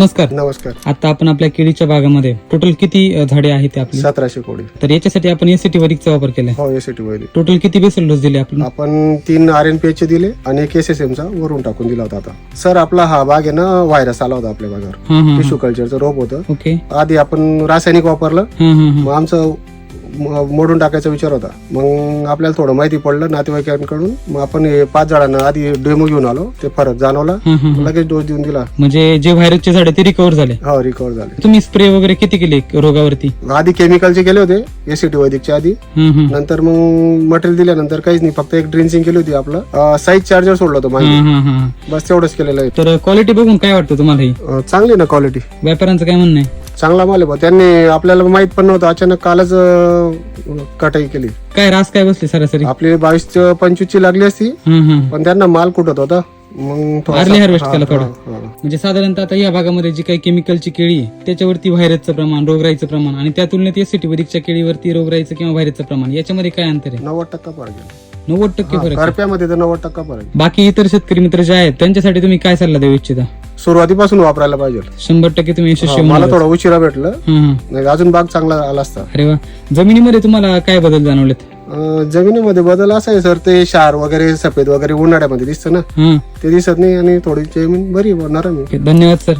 नमस्कार. आता आपण आपल्या केळीच्या बागामध्ये टोटल किती झाडे आहेत ते आपली? 1700 कोडी. तर याच्यासाठी आपण एसीटी वैदिकचा वापर केलाय. हो, एसीटी वैदिक. टोटल किती बेसल डोस दिले आपण 3 RNPH चे दिले आणि 1 SSM चा वरून टाकून दिला होता. आता सर आपला हा बाग आहे ना, व्हायरस आला होता आपल्या बागावर. टिश्यू कल्चरचं रोप होतं. ओके. आधी आपण रासायनिक वापरलं. मग आमचं मोडून टाकायचा विचार होता. मग आपल्याला थोडं माहिती पडलं नातेवाईकांकडून. मग आपण 5 झाडांना आधी डेमो घेऊन आलो. ते फरक जाणवला, लगेच डोस देऊन दिला. म्हणजे जे व्हायरसचे झाडे ते रिकव्हर झाले? हो, रिकव्हर झाले. तुम्ही स्प्रे वगैरे किती केले रोगावरती? आधी केमिकलचे केले होते, एसीटी वैदिकच्या आधी. नंतर मग मटेरियल दिल्यानंतर काहीच नाही, फक्त एक ड्रिंचिंग केली होती. आपलं साईज चार्जर सोडलं होतं मागे, बस तेवढंच केलेलं आहे. तर क्वालिटी बघून काय वाटतं तुम्हाला? ही चांगली ना क्वालिटी. व्यापाऱ्यांचं काय म्हणणं आहे? चांगला माल आहे. त्यांनी आपल्याला माहित पण नव्हतं, अचानक कालच कटाई केली. काय रास काय बसली सरासरी? आपली 22-25 ची लागली असती, पण त्यांना माल कुठत होता. मग अर्ली हार्वेस्ट केला थोडं. म्हणजे साधारणतः आता या भागामध्ये जी काही केमिकलची केळी आहे त्याच्यावरती व्हायरसचं प्रमाण, रोगराईचं प्रमाण, आणि त्या तुलनेत एसीटी वैदिकच्या केळीवरती रोगराईचं किंवा व्हायरसचं प्रमाण याच्यामध्ये काय अंतर आहे? 90% फरक आहे. 90% फरक आहे. करप्यामध्ये तर 90% फरक आहे. बाकी इतर शेतकरी मित्र जे आहेत त्यांच्यासाठी तुम्ही काय सल्ला देऊ इच्छिता? सुरुवातीपासून वापरायला पाहिजे. 100% तुम्ही यशस्वी मला होणार. थोडं उशिरा भेटलं, नाही अजून बाग चांगला आला असता. अरे वा. जमिनीमध्ये तुम्हाला काय बदल जाणवलेत? जमिनीमध्ये बदल असा आहे सर, ते क्षार वगैरे सफेद वगैरे उन्हाळ्यामध्ये दिसतं ना, ते दिसत नाही आणि थोडी जमीन बरी होणार. धन्यवाद सर.